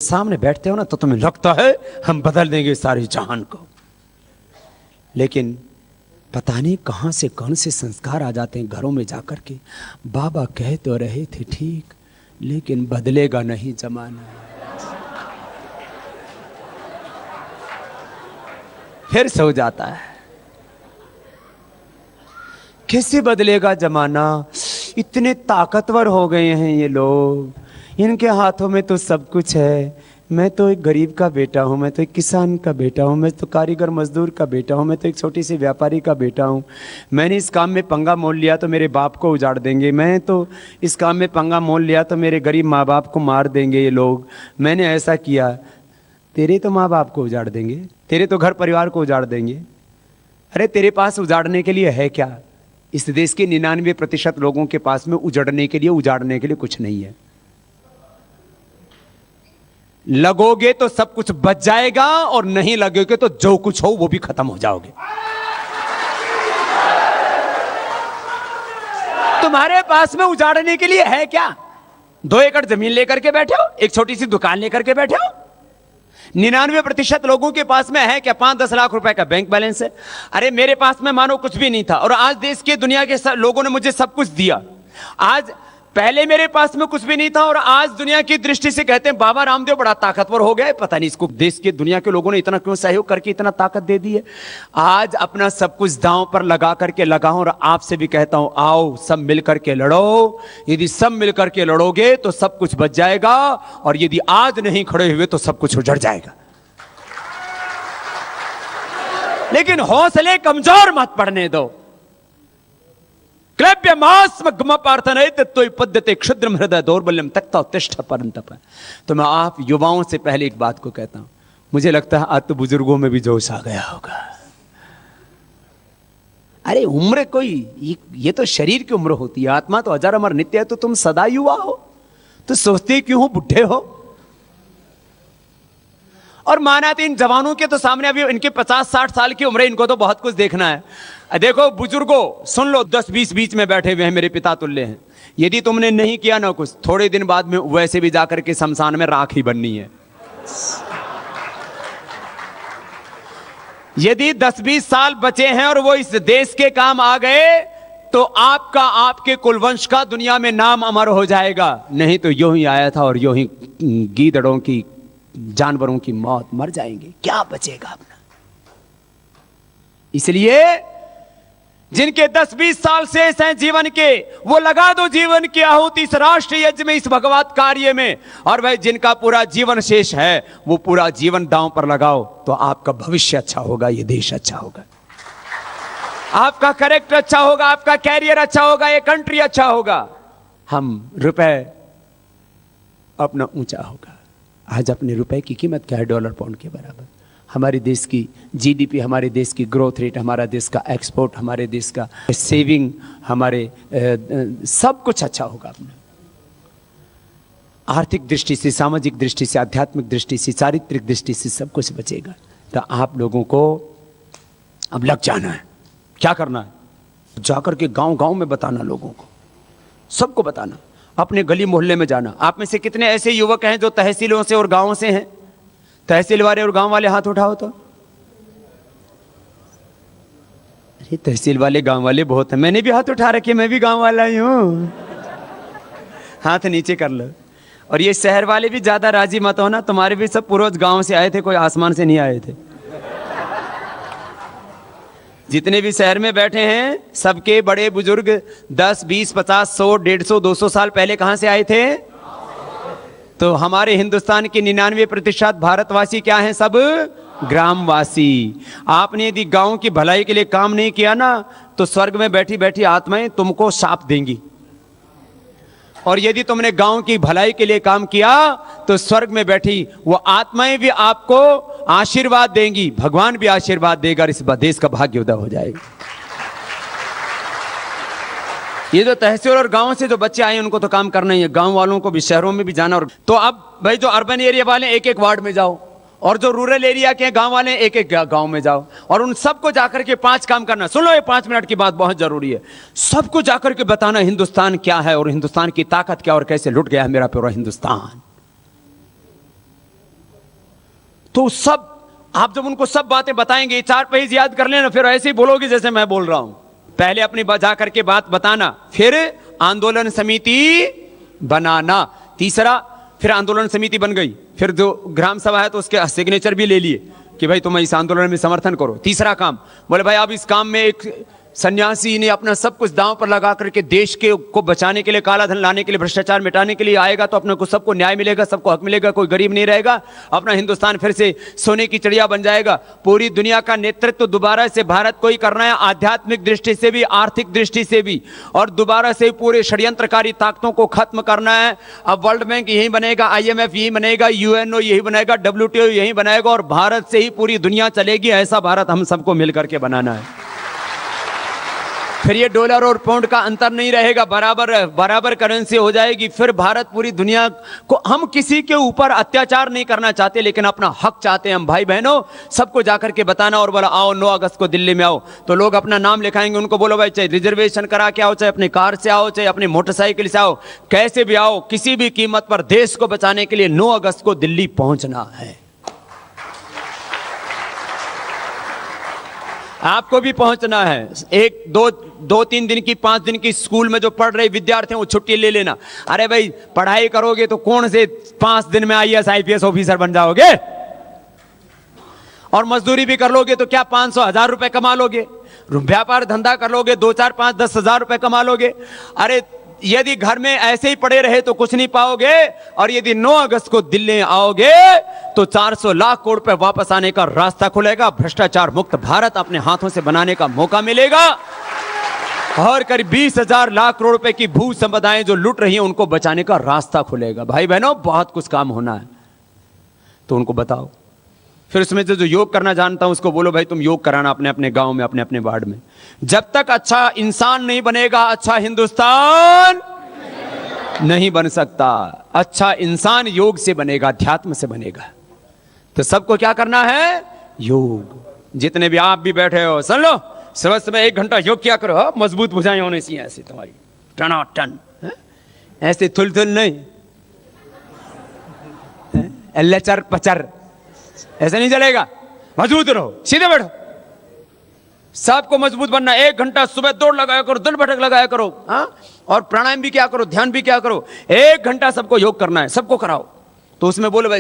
सामने बैठते हो ना तो तुम्हें लगता है हम बदल देंगे सारी जहान को, लेकिन पता नहीं कहां से कौन से संस्कार आ जाते हैं घरों में जाकर के। बाबा कह तो रहे थे ठीक, लेकिन बदलेगा नहीं जमाना। फिर सो जाता है। कैसे बदलेगा जमाना? इतने ताकतवर हो गए हैं ये लोग, इनके हाथों में तो सब कुछ है। मैं तो एक गरीब का बेटा हूँ, मैं तो एक किसान का बेटा हूँ, मैं तो कारीगर मजदूर का बेटा हूँ, मैं तो एक छोटी सी व्यापारी का बेटा हूँ। मैंने इस काम में पंगा मोल लिया तो मेरे बाप को उजाड़ देंगे, मैं तो इस काम में पंगा मोल लिया तो मेरे गरीब माँ बाप को मार देंगे ये लोग। मैंने ऐसा किया, तेरे तो माँ बाप को उजाड़ देंगे, तेरे तो घर परिवार को उजाड़ देंगे। अरे तेरे पास उजाड़ने के लिए है क्या? इस देश के 99% लोगों के पास में उजड़ने के लिए, उजाड़ने के लिए कुछ नहीं है। लगोगे तो सब कुछ बच जाएगा, और नहीं लगोगे तो जो कुछ हो वो भी खत्म हो जाओगे। तुम्हारे पास में उजाड़ने के लिए है क्या? 2 एकड़ जमीन लेकर के बैठे हो, एक छोटी सी दुकान लेकर के बैठे हो। 99% लोगों के पास में है क्या? 5-10 लाख रुपए का बैंक बैलेंस है। अरे मेरे पास में मानो कुछ भी नहीं था, और आज देश के दुनिया के लोगों ने मुझे सब कुछ दिया। आज पहले मेरे पास में कुछ भी नहीं था, और आज दुनिया की दृष्टि से कहते हैं बाबा रामदेव बड़ा ताकतवर हो गया है। पता नहीं इसको देश के दुनिया के लोगों ने इतना क्यों सहयोग करके इतना ताकत दे दी है। आज अपना सब कुछ दांव पर लगा करके लगाऊं, और आपसे भी कहता हूं आओ सब मिलकर के लड़ो। यदि सब मिलकर के लड़ोगे तो सब कुछ बच जाएगा, और यदि आज नहीं खड़े हुए तो सब कुछ उजड़ जाएगा। लेकिन हौसले कमजोर मत पड़ने दो। पद्धति क्षुद्र हृदय दौर्बल्यम तक्ता तिष्ठ परंतप। तो मैं आप युवाओं से पहले एक बात को कहता हूं, मुझे लगता है आज तो बुजुर्गों में भी जोश आ गया होगा। अरे उम्र कोई, ये तो शरीर की उम्र होती है, आत्मा तो अजर अमर नित्य है। तो तुम सदा युवा हो, तो सोचते क्यों हो बुढ़े हो? और माना तो इन जवानों के तो सामने अभी इनके 50-60 साल की उम्र है, इनको तो बहुत कुछ देखना है। देखो बुजुर्गों सुन लो, 10-20 बीच में बैठे हुए हैं, मेरे पिता तुल्य हैं। यदि तुमने नहीं किया ना कुछ, थोड़े दिन बाद में वैसे भी जाकर के शमशान में राख ही बननी है। यदि 10-20 साल बचे हैं और वो इस देश के काम आ गए, तो आपका, आपके कुलवंश का दुनिया में नाम अमर हो जाएगा। नहीं तो यूं ही आया था और यूं ही गीदड़ों की, जानवरों की मौत, मर जाएंगे, क्या बचेगा अपना। इसलिए जिनके 10-20 साल शेष हैं जीवन के, वो लगा दो जीवन की आहुति इस राष्ट्र यज्ञ में, इस भगवत कार्य में। और भाई जिनका पूरा जीवन शेष है, वो पूरा जीवन दांव पर लगाओ, तो आपका भविष्य अच्छा होगा, ये देश अच्छा होगा, आपका कैरेक्टर अच्छा होगा, आपका कैरियर अच्छा होगा, ये कंट्री अच्छा होगा। हम रुपए अपना ऊंचा होगा। आज अपने रुपए की कीमत क्या है? डॉलर पाउंड के बराबर। हमारे देश की जीडीपी, हमारे देश की ग्रोथ रेट, हमारा देश का एक्सपोर्ट, हमारे देश का सेविंग, हमारे सब कुछ अच्छा होगा अपना। आर्थिक दृष्टि से, सामाजिक दृष्टि से, आध्यात्मिक दृष्टि से, चारित्रिक दृष्टि से सब कुछ बचेगा। तो आप लोगों को अब लग जाना है। क्या करना है? जाकर के गांव-गांव में बताना, लोगों को, सबको बताना, अपने गली मोहल्ले में जाना। आप में से कितने ऐसे युवक हैं जो तहसीलों से और गांवों से हैं? तहसील वाले और गांव वाले हाथ उठाओ तो। अरे तहसील वाले गांव वाले बहुत हैं, मैंने भी हाथ उठा रखे, मैं भी गांव वाला ही हूं। हाथ नीचे कर लो। और ये शहर वाले भी ज्यादा राजी मत हो ना, तुम्हारे भी सब पूर्वज गांव से आए थे, कोई आसमान से नहीं आए थे। जितने भी शहर में बैठे हैं, सबके बड़े बुजुर्ग 10, 20, 50, 100, 150, 200 साल पहले कहां से आए थे? तो हमारे हिंदुस्तान के 99% भारतवासी क्या हैं? सब ग्रामवासी। आपने यदि गांव की भलाई के लिए काम नहीं किया ना, तो स्वर्ग में बैठी बैठी आत्माएं तुमको शाप देंगी। और यदि तुमने गांव की भलाई के लिए काम किया, तो स्वर्ग में बैठी वो आत्माएं भी आपको आशीर्वाद देंगी, भगवान भी आशीर्वाद देगा, इस देश का भाग्य उदय हो जाएगा। ये जो तहसील और गांव से जो बच्चे आए उनको तो काम करना ही है, गांव वालों को भी शहरों में भी जाना। और तो अब भाई जो अर्बन एरिया वाले एक एक वार्ड में जाओ, और जो रूरल एरिया के गांव वाले एक एक गांव में जाओ, और उन सबको जाकर के 5 काम करना। सुन लो, ये 5 मिनट की बात बहुत जरूरी है। सबको जाकर के बताना हिंदुस्तान क्या है, और हिंदुस्तान की ताकत क्या, और कैसे लुट गया है मेरा पूरा हिंदुस्तान। तो सब आप जब उनको सब बातें बताएंगे, 4 पेज याद कर लेना, फिर ऐसे ही बोलोगे जैसे मैं बोल रहा हूं। पहले अपनी जा करके बात बताना, फिर आंदोलन समिति बनाना। तीसरा, फिर आंदोलन समिति बन गई, फिर जो ग्राम सभा है तो उसके सिग्नेचर भी ले लिए कि भाई तुम इस आंदोलन में समर्थन करो। तीसरा काम, बोले भाई अब इस काम में एक सन्यासी ने अपना सब कुछ दांव पर लगा करके देश के को बचाने के लिए, काला धन लाने के लिए, भ्रष्टाचार मिटाने के लिए आएगा तो अपने को सबको न्याय मिलेगा, सबको हक मिलेगा, कोई गरीब नहीं रहेगा, अपना हिंदुस्तान फिर से सोने की चिड़िया बन जाएगा। पूरी दुनिया का नेतृत्व तो दोबारा से भारत को ही करना है, आध्यात्मिक दृष्टि से भी, आर्थिक दृष्टि से भी, और दोबारा से पूरे षड्यंत्रकारी ताकतों को खत्म करना है। अब वर्ल्ड बैंक यही बनेगा, IMF यही बनेगा, UNO यही बनेगा, WTO यही बनाएगा, और भारत से ही पूरी दुनिया चलेगी। ऐसा भारत हम सबको मिलकर के बनाना है। फिर ये डॉलर और पाउंड का अंतर नहीं रहेगा, बराबर करेंसी हो जाएगी। फिर भारत पूरी दुनिया को, हम किसी के ऊपर अत्याचार नहीं करना चाहते, लेकिन अपना हक चाहते हैं हम भाई बहनों। सबको जाकर के बताना और बोला आओ 9 अगस्त को दिल्ली में आओ, तो लोग अपना नाम लिखाएंगे। उनको बोलो भाई चाहे रिजर्वेशन करा के आओ, चाहे अपनी कार से आओ, चाहे अपनी मोटरसाइकिल से आओ, कैसे भी आओ, किसी भी कीमत पर देश को बचाने के लिए 9 अगस्त को दिल्ली पहुंचना है। आपको भी पहुंचना है। 2-3 दिन की, 5 दिन की स्कूल में जो पढ़ रहे विद्यार्थी हैं वो छुट्टी ले लेना। अरे भाई पढ़ाई करोगे तो कौन से 5 दिन में IAS IPS ऑफिसर बन जाओगे? और मजदूरी भी कर लोगे तो क्या 500-1000 रुपए कमा लोगे? व्यापार धंधा कर लोगे 2-4-5-10 हजार रुपए कमा लोगे। अरे यदि घर में ऐसे ही पड़े रहे तो कुछ नहीं पाओगे, और यदि 9 अगस्त को दिल्ली आओगे तो 400 लाख करोड़ रुपए वापस आने का रास्ता खुलेगा, भ्रष्टाचार मुक्त भारत अपने हाथों से बनाने का मौका मिलेगा, और करीब 20,000 लाख करोड़ रुपए की भू संपदाएं जो लुट रही हैं उनको बचाने का रास्ता खुलेगा। भाई बहनों बहुत कुछ काम होना है, तो उनको बताओ। फिर उसमें जो योग करना जानता हूं उसको बोलो भाई तुम योग कराना अपने अपने गांव में, अपने अपने वार्ड में। जब तक अच्छा इंसान नहीं बनेगा, अच्छा हिंदुस्तान नहीं बन सकता। अच्छा इंसान योग से बनेगा, अध्यात्म से बनेगा। तो सबको क्या करना है? योग। जितने भी आप भी बैठे हो सुन लो, सुबह सुबह 1 घंटा योग किया करो। मजबूत भुजाएं होनी चाहिए ऐसे तुम्हारी, टनाटन, ऐसे थुल नहीं, लचर पचर ऐसे नहीं चलेगा। मजबूत रहो, सीधे बैठो। सबको मजबूत बनना। 1 घंटा सुबह दौड़ लगाया करो, दल बैठक लगाया करो, और प्राणायाम भी क्या करो, ध्यान भी क्या करो। 1 घंटा सबको योग करना है, सबको कराओ। तो उसमें बोले भाई